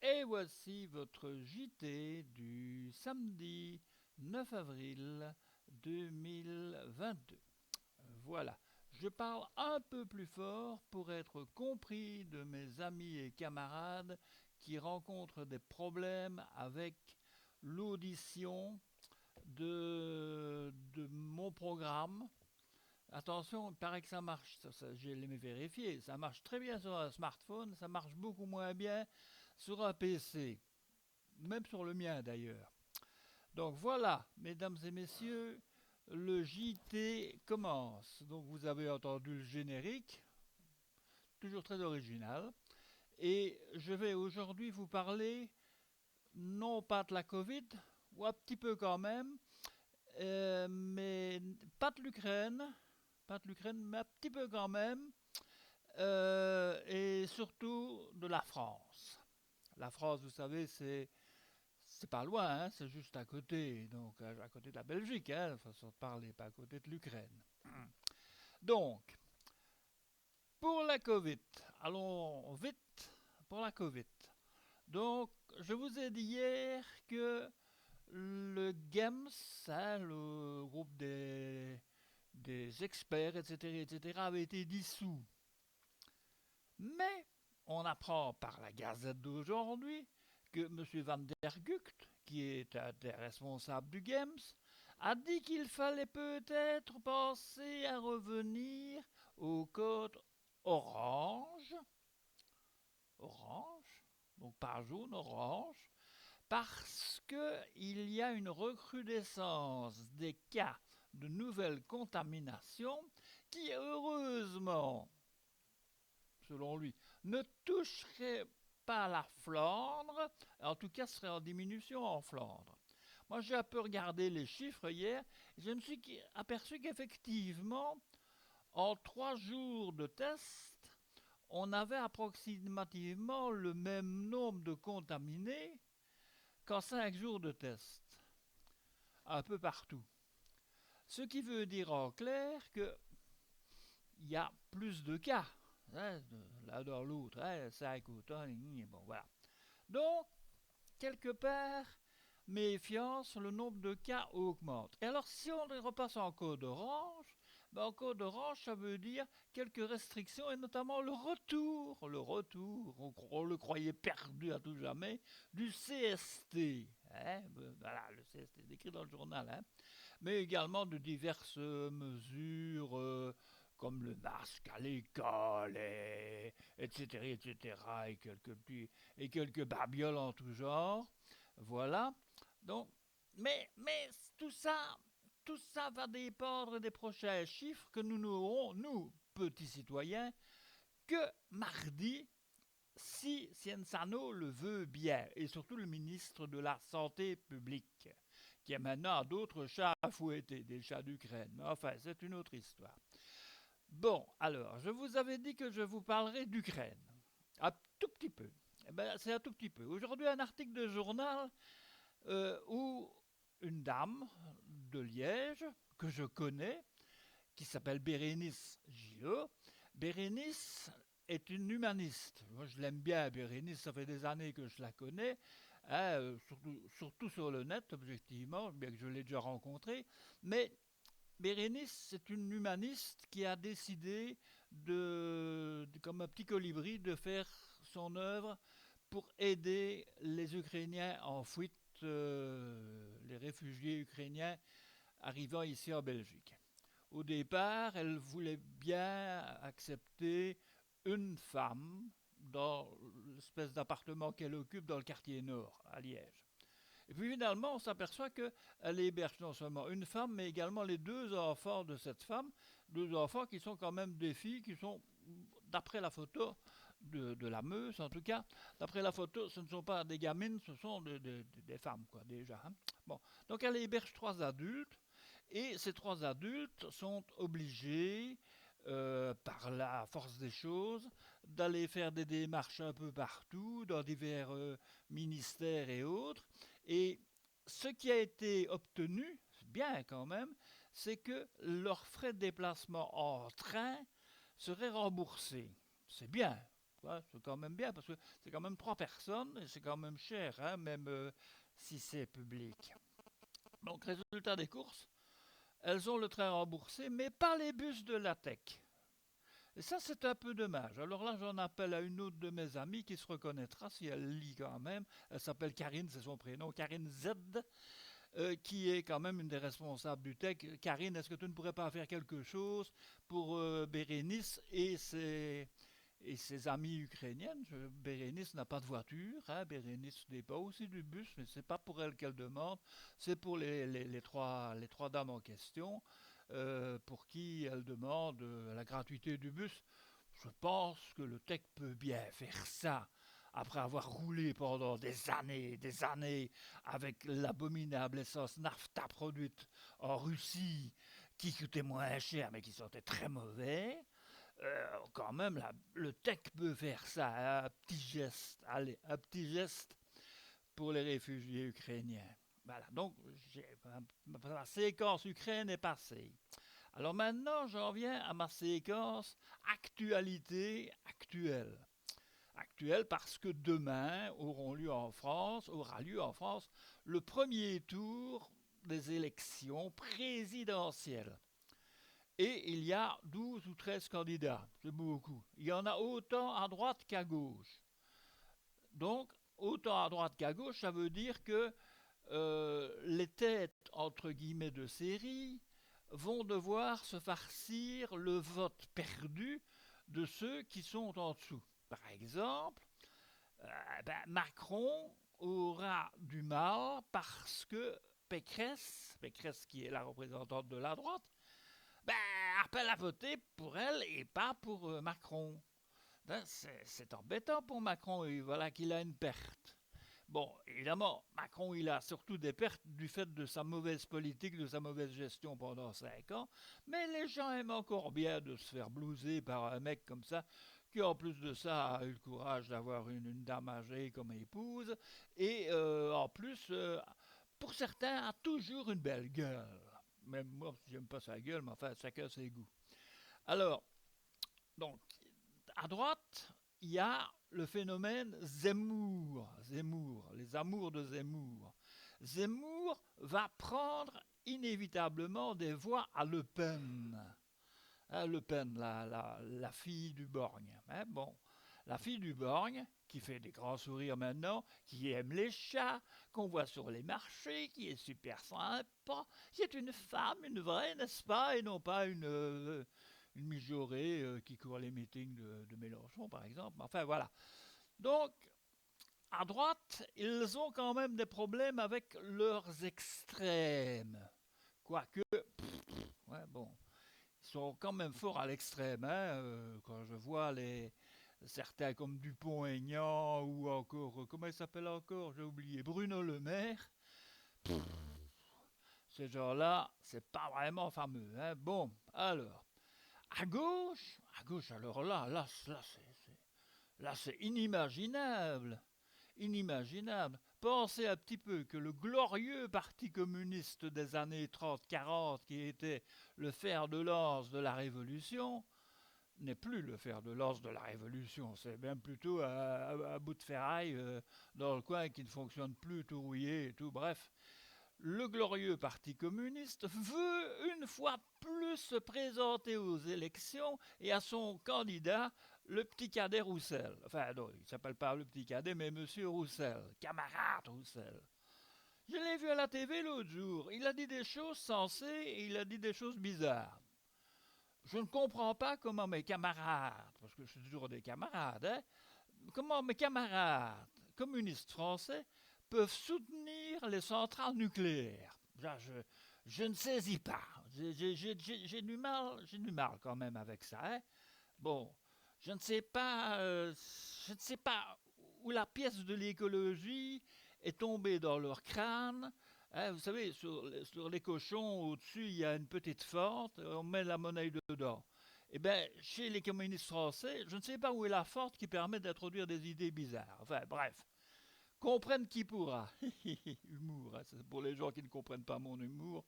Et voici votre JT du samedi 9 avril 2022. Voilà, je parle un peu plus fort pour être compris de mes amis et camarades qui rencontrent des problèmes avec l'audition de mon programme. Attention, il paraît que ça marche, j'ai les vérifié, ça marche très bien sur un smartphone, ça marche beaucoup moins bien sur un PC, même sur le mien d'ailleurs. Donc voilà, mesdames et messieurs, le JT commence. Donc vous avez entendu le générique, toujours très original, et je vais aujourd'hui vous parler non pas de la Covid, ou un petit peu quand même, mais pas de l'Ukraine, mais un petit peu quand même, et surtout de la France. La France, vous savez, c'est pas loin, hein, c'est juste à côté, donc à côté de la Belgique, hein, façon de parler, pas à côté de l'Ukraine. Donc, pour la Covid, allons vite pour la Covid. Donc, je vous ai dit hier que le GEMS, hein, le groupe des experts, etc., etc., avait été dissous. Mais on apprend par la Gazette d'aujourd'hui que M. Van der Gucht, qui est un des responsables du GEMS, a dit qu'il fallait peut-être penser à revenir au code orange, orange, donc pas jaune, orange, parce qu'il y a une recrudescence des cas de nouvelles contaminations qui, heureusement, selon lui, ne toucherait pas la Flandre, en tout cas serait en diminution en Flandre. Moi j'ai un peu regardé les chiffres hier, et je me suis aperçu qu'effectivement, en 3 jours de tests, on avait approximativement le même nombre de contaminés qu'en 5 jours de tests, un peu partout. Ce qui veut dire en clair qu'il y a plus de cas, hein, l'un dans l'autre, hein, 5 autant, bon voilà. Donc, quelque part, méfiance, le nombre de cas augmente. Et alors, si on repasse en code orange, ben en code orange, ça veut dire quelques restrictions et notamment on le croyait perdu à tout jamais, du CST. Hein, voilà, le CST est écrit dans le journal, hein, mais également de diverses mesures comme le masque à l'école, etc., etc., et quelques babioles en tout genre. Voilà. Donc, mais tout ça va dépendre des prochains chiffres que nous n'aurons, nous, petits citoyens, que mardi, si Cienzano le veut bien, et surtout le ministre de la Santé publique, qui a maintenant d'autres chats à fouetter, des chats d'Ukraine. Mais enfin, c'est une autre histoire. Bon, alors, je vous avais dit que je vous parlerai d'Ukraine. Un tout petit peu. Eh ben, c'est un tout petit peu. Aujourd'hui, un article de journal où une dame de Liège, que je connais, qui s'appelle Bérénice Gillot. Bérénice est une humaniste. Moi, je l'aime bien, Bérénice, ça fait des années que je la connais, hein, surtout sur le net, objectivement, bien que je l'ai déjà rencontrée. Mais Bérénice, c'est une humaniste qui a décidé comme un petit colibri, de faire son œuvre pour aider les Ukrainiens en fuite, les réfugiés ukrainiens arrivant ici en Belgique. Au départ, elle voulait bien accepter une femme dans l'espèce d'appartement qu'elle occupe dans le quartier nord, à Liège. Et puis finalement, on s'aperçoit qu'elle héberge non seulement une femme, mais également les 2 enfants de cette femme, 2 enfants qui sont quand même des filles, qui sont, d'après la photo de la Meuse en tout cas, d'après la photo, ce ne sont pas des gamines, ce sont des femmes, quoi, déjà. Hein. Bon. Donc elle héberge 3 adultes, et ces 3 adultes sont obligés, par la force des choses, d'aller faire des démarches un peu partout, dans divers ministères et autres. Et ce qui a été obtenu, c'est bien quand même, c'est que leurs frais de déplacement en train seraient remboursés. C'est bien, Ouais, c'est quand même bien parce que c'est quand même 3 personnes et c'est quand même cher, hein, même si c'est public. Donc, résultat des courses, elles ont le train remboursé, mais pas les bus de la tech. Et ça, c'est un peu dommage. Alors là, j'en appelle à une autre de mes amies qui se reconnaîtra si elle lit quand même. Elle s'appelle Karine, c'est son prénom, Karine Z, qui est quand même une des responsables du tech. Karine, est-ce que tu ne pourrais pas faire quelque chose pour Bérénice et ses amies ukrainiennes? Bérénice n'a pas de voiture, hein, Bérénice n'est pas aussi du bus, mais c'est pas pour elle qu'elle demande, c'est pour les trois dames en question, pour qui elle demande la gratuité du bus. Je pense que le tech peut bien faire ça après avoir roulé pendant des années avec l'abominable essence nafta produite en Russie qui coûtait moins cher mais qui sentait très mauvais. Quand même, le tech peut faire ça, un petit geste, allez, un petit geste pour les réfugiés ukrainiens. Voilà, donc ma séquence Ukraine est passée. Alors maintenant, j'en viens à ma séquence actualité actuelle. Actuelle parce que demain aura lieu en France le premier tour des élections présidentielles. Et il y a 12 ou 13 candidats, c'est beaucoup. Il y en a autant à droite qu'à gauche. Donc, autant à droite qu'à gauche, ça veut dire que les têtes, entre guillemets, de série vont devoir se farcir le vote perdu de ceux qui sont en dessous. Par exemple, Macron aura du mal parce que Pécresse qui est la représentante de la droite, ben, appelle à voter pour elle et pas pour Macron. C'est embêtant pour Macron, et voilà qu'il a une perte. Bon, évidemment, Macron, il a surtout des pertes du fait de sa mauvaise politique, de sa mauvaise gestion pendant 5 ans, mais les gens aiment encore bien de se faire blouser par un mec comme ça, qui en plus de ça a eu le courage d'avoir une dame âgée comme épouse, et en plus, pour certains, a toujours une belle gueule. Même moi, j'aime pas sa gueule, mais enfin, chacun ses goûts. Alors, donc, à droite, il y a le phénomène Zemmour, les amours de Zemmour. Zemmour va prendre inévitablement des voix à Le Pen. Hein, Le Pen, la fille du Borgne. Hein, bon, la fille du Borgne, qui fait des grands sourires maintenant, qui aime les chats, qu'on voit sur les marchés, qui est super sympa, qui est une femme, une vraie, n'est-ce pas, et non pas une mijaurée qui court les meetings de Mélenchon, par exemple. Enfin, voilà. Donc, à droite, ils ont quand même des problèmes avec leurs extrêmes. Quoique, ouais, bon, ils sont quand même forts à l'extrême. Hein, quand je vois certains comme Dupont-Aignan ou encore, comment il s'appelle encore, j'ai oublié, Bruno Le Maire, ces gens-là, c'est pas vraiment fameux. Hein. Bon, alors, alors là, c'est inimaginable. Inimaginable. Pensez un petit peu que le glorieux Parti communiste des années 30-40, qui était le fer de lance de la Révolution, n'est plus le fer de lance de la Révolution. C'est même plutôt un bout de ferraille dans le coin qui ne fonctionne plus, tout rouillé et tout. Bref, le glorieux Parti communiste veut une fois plus se présenter aux élections et à son candidat, le petit cadet Roussel. Enfin, non, il ne s'appelle pas le petit cadet, mais Monsieur Roussel, camarade Roussel. Je l'ai vu à la TV l'autre jour. Il a dit des choses sensées et il a dit des choses bizarres. Je ne comprends pas comment mes camarades, parce que je suis toujours des camarades, hein, comment mes camarades communistes français peuvent soutenir les centrales nucléaires. Là, je ne saisis pas. J'ai du mal quand même avec ça. Hein. Bon, je ne sais pas où la pièce de l'écologie est tombée dans leur crâne. Hein, vous savez, sur les cochons, au-dessus, il y a une petite fente, on met la monnaie dedans. Eh bien, chez les communistes français, je ne sais pas où est la forte qui permet d'introduire des idées bizarres. Enfin, bref. Comprenne qui pourra. Humour, hein, c'est pour les gens qui ne comprennent pas mon humour.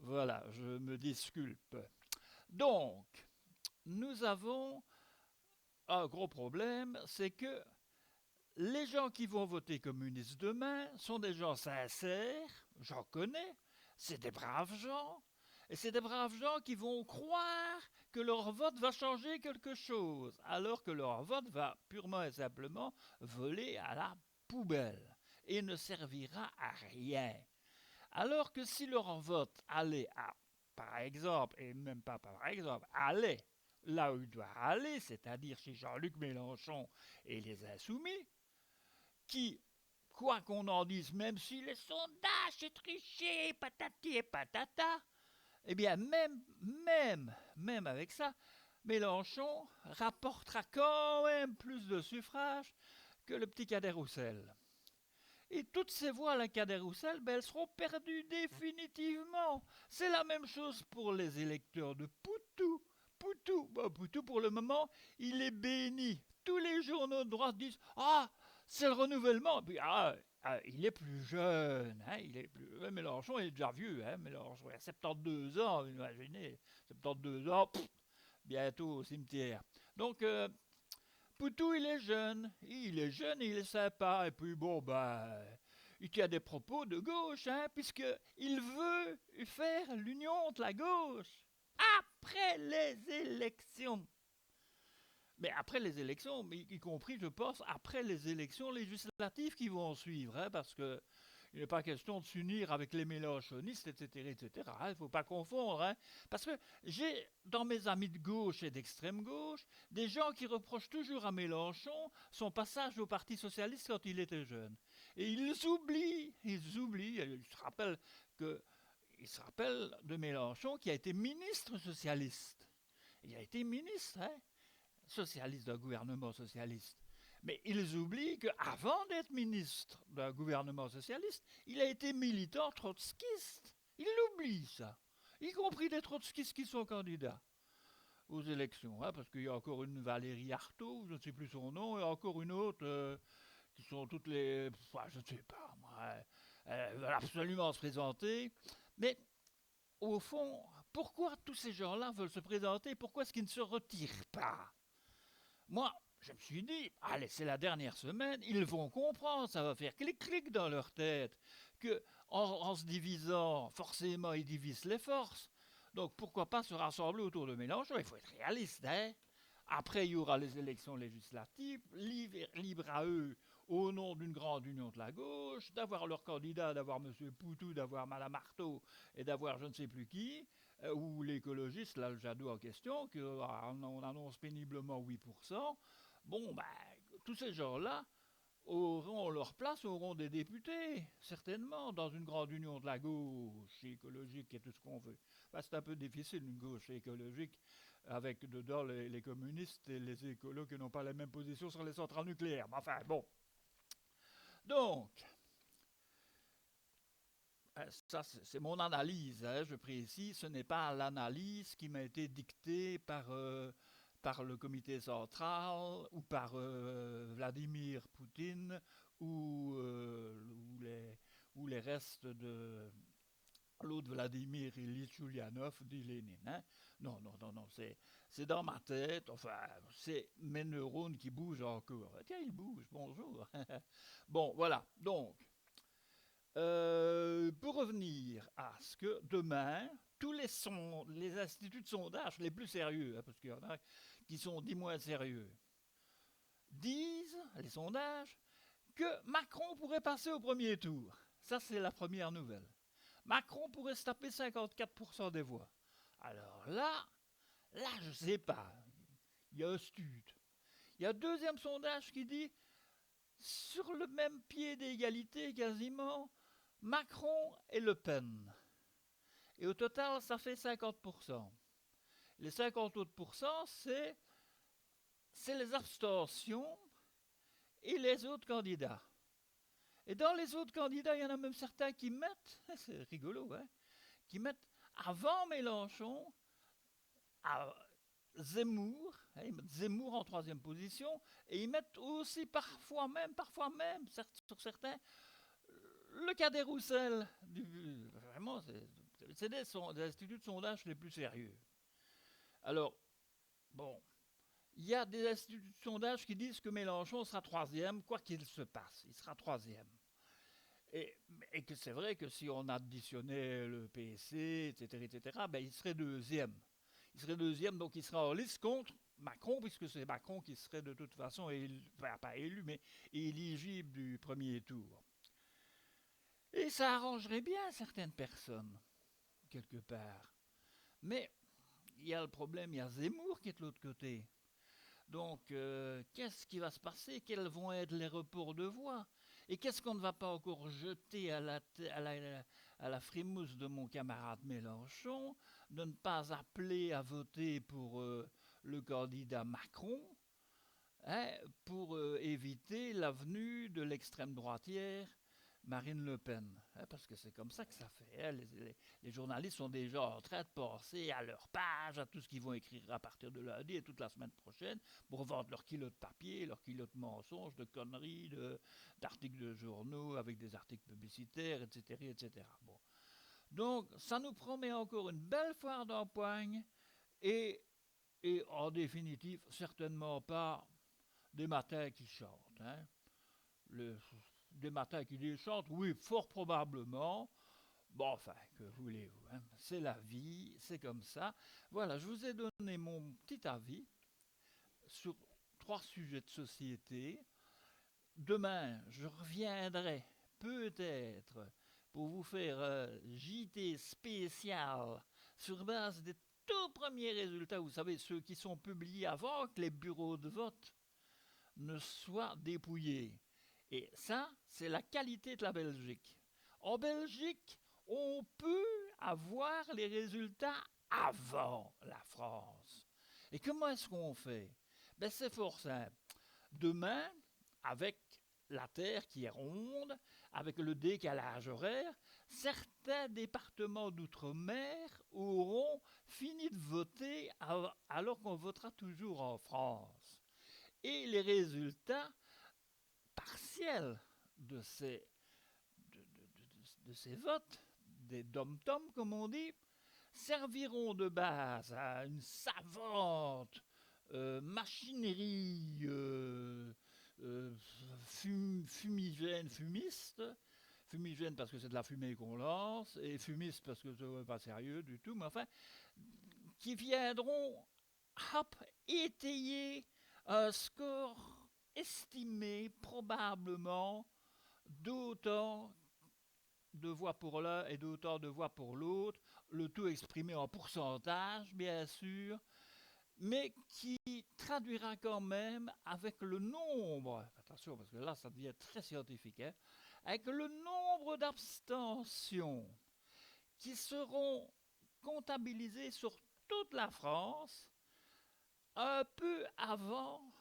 Voilà, je me disculpe. Donc, nous avons un gros problème, c'est que les gens qui vont voter communiste demain sont des gens sincères, j'en connais, c'est des braves gens, et c'est des braves gens qui vont croire que leur vote va changer quelque chose, alors que leur vote va purement et simplement voler à la poubelle et ne servira à rien. Alors que si leur vote allait à, par exemple, et même pas par exemple, allait là où il doit aller, c'est-à-dire chez Jean-Luc Mélenchon et les Insoumis, qui, quoi qu'on en dise, même si les sondages c'est triché, patati et patata, eh bien même avec ça, Mélenchon rapportera quand même plus de suffrages que le petit Cadet Roussel. Et toutes ces voix à la Cadet-Roussel, ben, elles seront perdues définitivement. C'est la même chose pour les électeurs de Poutou. Poutou, pour le moment, il est béni. Tous les journaux de droite disent ah, c'est le renouvellement. Puis, il est plus jeune. Hein, il est plus... Mélenchon est déjà vieux. Hein, Mélenchon a 72 ans, imaginez. 72 ans, bientôt au cimetière. Donc, Poutou, il est jeune et il est sympa, et puis bon, il tient des propos de gauche, hein, puisqu'il veut faire l'union de la gauche après les élections. Mais après les élections, y compris, je pense, après les élections législatives qui vont suivre, hein, parce que il n'est pas question de s'unir avec les mélanchonistes, etc., etc. Il ne faut pas confondre, hein, parce que j'ai dans mes amis de gauche et d'extrême gauche des gens qui reprochent toujours à Mélenchon son passage au Parti socialiste quand il était jeune. Et ils se rappellent de Mélenchon qui a été ministre socialiste. Il a été ministre, hein, socialiste d'un gouvernement socialiste. Mais ils oublient qu'avant d'être ministre d'un gouvernement socialiste, il a été militant trotskiste. Ils l'oublient, ça. Y compris des trotskistes qui sont candidats aux élections. Hein, parce qu'il y a encore une Valérie Arthaud, je ne sais plus son nom, et encore une autre, qui sont toutes les... je ne sais pas, moi. Elles veulent absolument se présenter. Mais au fond, pourquoi tous ces gens-là veulent se présenter? Pourquoi est-ce qu'ils ne se retirent pas? Moi, je me suis dit, allez, c'est la dernière semaine, ils vont comprendre, ça va faire clic-clic dans leur tête, que en se divisant, forcément, ils divisent les forces. Donc pourquoi pas se rassembler autour de Mélenchon? Il faut être réaliste, hein. Après, il y aura les élections législatives, libre à eux, au nom d'une grande union de la gauche, d'avoir leur candidat, d'avoir M. Poutou, d'avoir Mme Marteau et d'avoir je ne sais plus qui, ou l'écologiste, là, le Jadot en question, qu'on annonce péniblement 8%. Bon, tous ces gens-là auront leur place, auront des députés, certainement, dans une grande union de la gauche écologique et tout ce qu'on veut. C'est un peu difficile, une gauche écologique, avec dedans les communistes et les écolos qui n'ont pas la même position sur les centrales nucléaires. Mais enfin, bon. Donc, ça, c'est mon analyse, hein, je précise, ce n'est pas l'analyse qui m'a été dictée par le comité central ou par Vladimir Poutine ou les restes de l'autre Vladimir Ilyich Ulyanov, dit Lénine. Hein. Non, c'est dans ma tête, enfin, c'est mes neurones qui bougent encore. Tiens, ils bougent, bonjour. Bon, voilà, donc, pour revenir à ce que demain, tous les instituts de sondage les plus sérieux, hein, parce qu'il y en a qui sont dits moins sérieux, disent, les sondages, que Macron pourrait passer au premier tour. Ça, c'est la première nouvelle. Macron pourrait se taper 54% des voix. Alors là, je sais pas. Il y a un stud. Il y a un deuxième sondage qui dit, sur le même pied d'égalité quasiment, Macron et Le Pen. Et au total, ça fait 50%. Les 50 autres pourcents, c'est les abstentions et les autres candidats. Et dans les autres candidats, il y en a même certains qui mettent, c'est rigolo, hein, qui mettent avant Mélenchon, à Zemmour, hein, ils mettent Zemmour en troisième position, et ils mettent aussi parfois même, sur certains, le Cadet Roussel. Vraiment, c'est des instituts de sondage les plus sérieux. Alors, bon, Il y a des instituts de sondage qui disent que Mélenchon sera troisième, quoi qu'il se passe, il sera troisième. Et, et que c'est vrai que si on additionnait le PC, etc., etc., ben il serait deuxième. Il serait deuxième, donc il serait en liste contre Macron, puisque c'est Macron qui serait de toute façon, enfin, pas élu, mais éligible du premier tour. Et ça arrangerait bien certaines personnes, quelque part. Mais il y a le problème, il y a Zemmour qui est de l'autre côté. Donc, qu'est-ce qui va se passer? Quels vont être les reports de voix? Et qu'est-ce qu'on ne va pas encore jeter à la frimousse de mon camarade Mélenchon de ne pas appeler à voter pour le candidat Macron, hein, pour éviter l'avenue de l'extrême droitière Marine Le Pen, hein, parce que c'est comme ça que ça fait. Hein, les journalistes sont déjà en train de penser à leur page, à tout ce qu'ils vont écrire à partir de lundi et toute la semaine prochaine pour vendre leurs kilos de papier, leurs kilos de mensonges, de conneries, d'articles de journaux avec des articles publicitaires, etc., etc. Bon. Donc, ça nous promet encore une belle foire d'empoigne et, et en définitive, certainement pas des matins qui chantent. Hein. Le, des matins qui chantent, oui, fort probablement. Bon, enfin, que voulez-vous, hein, c'est la vie, c'est comme ça. Voilà, je vous ai donné mon petit avis sur 3 sujets de société. Demain, je reviendrai peut-être pour vous faire JT spécial sur base des tout premiers résultats, vous savez, ceux qui sont publiés avant que les bureaux de vote ne soient dépouillés. Et ça, c'est la qualité de la Belgique. En Belgique, on peut avoir les résultats avant la France. Et comment est-ce qu'on fait? Ben, c'est fort simple. Demain, avec la Terre qui est ronde, avec le décalage horaire, certains départements d'outre-mer auront fini de voter alors qu'on votera toujours en France. Et les résultats partiels de ces votes, des dom-toms comme on dit, serviront de base à une savante machinerie fumigène, fumigène parce que c'est de la fumée qu'on lance, et fumiste parce que c'est pas sérieux du tout, mais enfin, qui viendront hop, étayer un score estimé probablement d'autant de voix pour l'un et d'autant de voix pour l'autre, le tout exprimé en pourcentage, bien sûr, mais qui traduira quand même avec le nombre, attention parce que là ça devient très scientifique, hein, avec le nombre d'abstentions qui seront comptabilisées sur toute la France un peu avant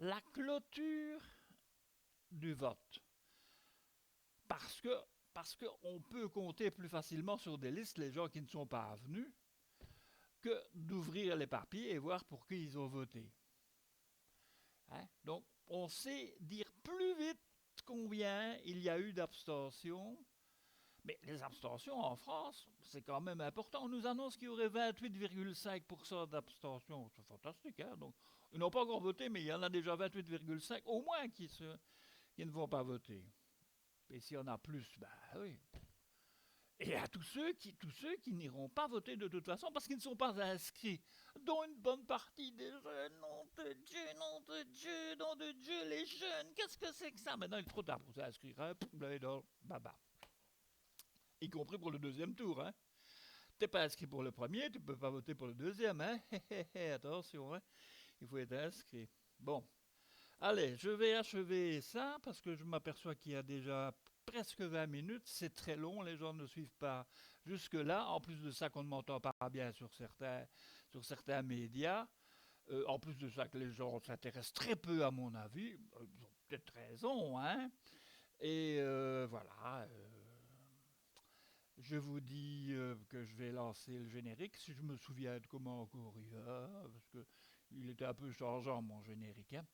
la clôture du vote. Parce que parce qu'on peut compter plus facilement sur des listes les gens qui ne sont pas venus que d'ouvrir les papiers et voir pour qui ils ont voté. Hein? Donc, on sait dire plus vite combien il y a eu d'abstentions. Mais les abstentions en France, c'est quand même important. On nous annonce qu'il y aurait 28,5% d'abstention. C'est fantastique, hein? Donc, ils n'ont pas encore voté, mais il y en a déjà 28,5 au moins qui ne vont pas voter. Et s'il y en a plus, ben oui. Et à tous ceux qui n'iront pas voter de toute façon parce qu'ils ne sont pas inscrits, dont une bonne partie des jeunes, nom de Dieu, nom de Dieu, nom de Dieu, les jeunes, qu'est-ce que c'est que ça? Maintenant il est trop tard pour s'inscrire, hein? Baba. Y compris pour le deuxième tour, hein? T'es pas inscrit pour le premier, tu peux pas voter pour le deuxième, hein? Attention, hein? Il faut être inscrit. Bon, allez, je vais achever ça parce que je m'aperçois qu'il y a déjà presque 20 minutes. C'est très long, les gens ne suivent pas jusque-là. En plus de ça, qu'on ne m'entend pas bien sur certains médias. En plus de ça, que les gens s'intéressent très peu à mon avis. Ils ont peut-être raison, hein. Et voilà. Je vous dis que je vais lancer le générique, si je me souviens de comment encore il va, parce qu'il était un peu changeant mon générique. Hein.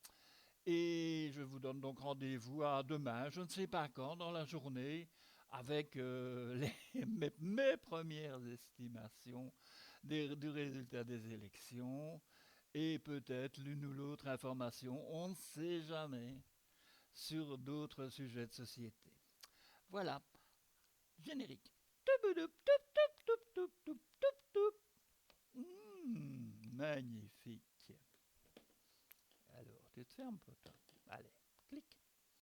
Et je vous donne donc rendez-vous à demain, je ne sais pas quand, dans la journée, avec mes premières estimations du résultat des élections. et peut-être l'une ou l'autre information, on ne sait jamais, sur d'autres sujets de société. Voilà, générique. Magnifique. Alors, tu te fermes, pote. Allez, clic.